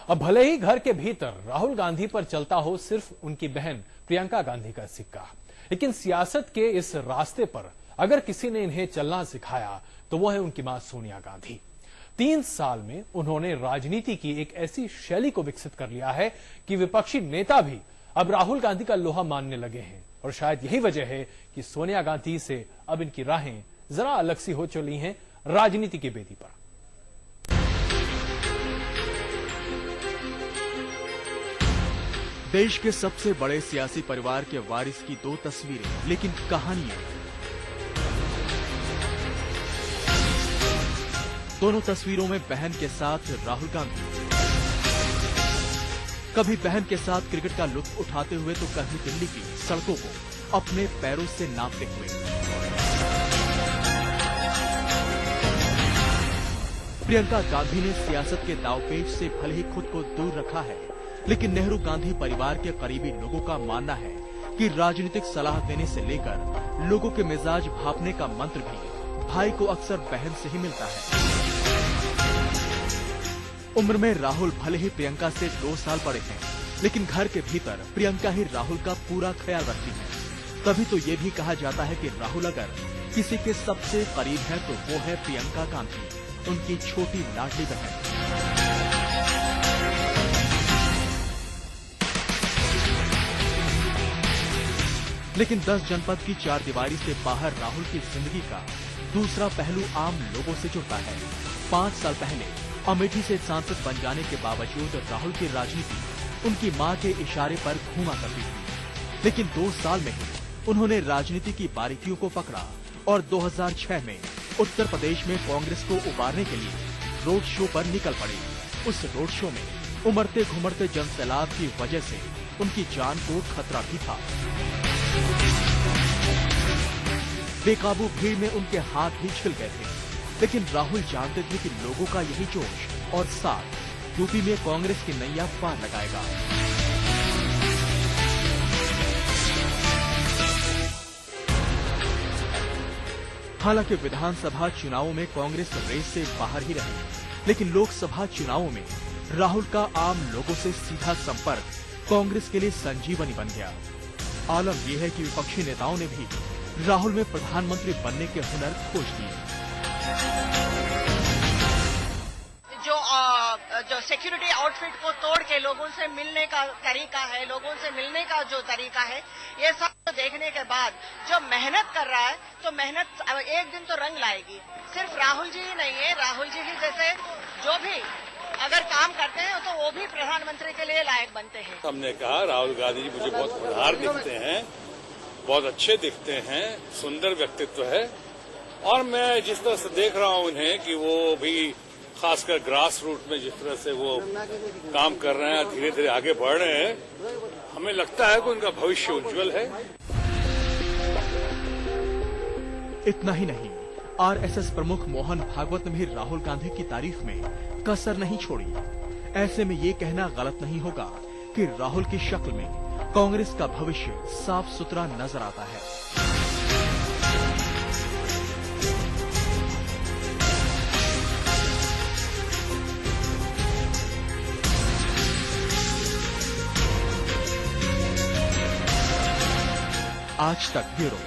अब भले ही घर के भीतर राहुल गांधी पर चलता हो सिर्फ उनकी बहन प्रियंका गांधी का सिक्का, लेकिन सियासत के इस रास्ते पर अगर किसी ने इन्हें चलना सिखाया तो वो है उनकी मां सोनिया गांधी। 3 साल में उन्होंने राजनीति की एक ऐसी शैली को विकसित कर लिया है कि विपक्षी नेता भी अब राहुल गांधी का लोहा मानने लगे हैं। और शायद यही वजह है कि सोनिया गांधी से अब इनकी राहें जरा अलग सी हो चली हैं राजनीति की बेदी पर। देश के सबसे बड़े सियासी परिवार के वारिस की 2 तस्वीरें, लेकिन कहानियां। दोनों तस्वीरों में बहन के साथ राहुल गांधी, कभी बहन के साथ क्रिकेट का लुत्फ उठाते हुए तो कभी दिल्ली की सड़कों को अपने पैरों से नापते हुए। प्रियंका गांधी ने सियासत के दांवपेच से भले ही खुद को दूर रखा है, लेकिन नेहरू गांधी परिवार के करीबी लोगों का मानना है कि राजनीतिक सलाह देने से लेकर लोगों के मिजाज भांपने का मंत्र भी भाई को अक्सर बहन से ही मिलता है। उम्र में राहुल भले ही प्रियंका से 2 साल बड़े हैं, लेकिन घर के भीतर प्रियंका ही राहुल का पूरा ख्याल रखती है। तभी तो ये भी कहा जाता है कि राहुल अगर किसी के सबसे करीब है तो वो है प्रियंका गांधी, उनकी छोटी लाडली बहन। लेकिन 10 जनपद की 4 दीवारी से बाहर राहुल की जिंदगी का दूसरा पहलू आम लोगों से जुड़ता है। 5 साल पहले अमेठी से सांसद बन जाने के बावजूद राहुल की राजनीति उनकी मां के इशारे पर घूमा करती थी, लेकिन 2 साल में ही उन्होंने राजनीति की बारीकियों को पकड़ा और 2006 में उत्तर प्रदेश में कांग्रेस को उबारने के लिए रोड शो पर निकल पड़े। उस रोड शो में उमड़ते घुमड़ते जनसैलाब की वजह से उनकी जान को खतरा भी था। बेकाबू भीड़ में उनके हाथ भी छिल गए थे, लेकिन राहुल जानते थे कि लोगों का यही जोश और साथ यूपी में कांग्रेस की नैया पार लगाएगा। हालांकि विधानसभा चुनावों में कांग्रेस रेस से बाहर ही रही, लेकिन लोकसभा चुनावों में राहुल का आम लोगों से सीधा संपर्क कांग्रेस के लिए संजीवनी बन गया। आलम यह है कि विपक्षी नेताओं ने भी राहुल में प्रधानमंत्री बनने के हुनर खोज दिए। जो सिक्योरिटी आउटफिट को तोड़ के लोगों से मिलने का तरीका है, लोगों से मिलने का जो तरीका है, ये सब देखने के बाद जो मेहनत कर रहा है, तो मेहनत एक दिन तो रंग लाएगी। सिर्फ राहुल जी ही नहीं है, राहुल जी ही जैसे जो भी अगर काम करते हैं तो वो भी प्रधानमंत्री के लिए लायक बनते हैं। हमने कहा राहुल गांधी जी मुझे बहुत होनहार दिखते हैं, बहुत अच्छे दिखते हैं, सुंदर व्यक्तित्व है, और मैं जिस तरह से देख रहा हूं उन्हें कि वो भी खासकर ग्रास रूट में जिस तरह से वो काम कर रहे हैं, धीरे धीरे आगे बढ़ रहे हैं, हमें लगता है कि उनका भविष्य उज्जवल है। इतना ही नहीं, आरएसएस प्रमुख मोहन भागवत ने भी राहुल गांधी की तारीफ में कसर नहीं छोड़ी। ऐसे में ये कहना गलत नहीं होगा कि राहुल की शक्ल में कांग्रेस का भविष्य साफ सुथरा नजर आता है। आज तक ब्यूरो।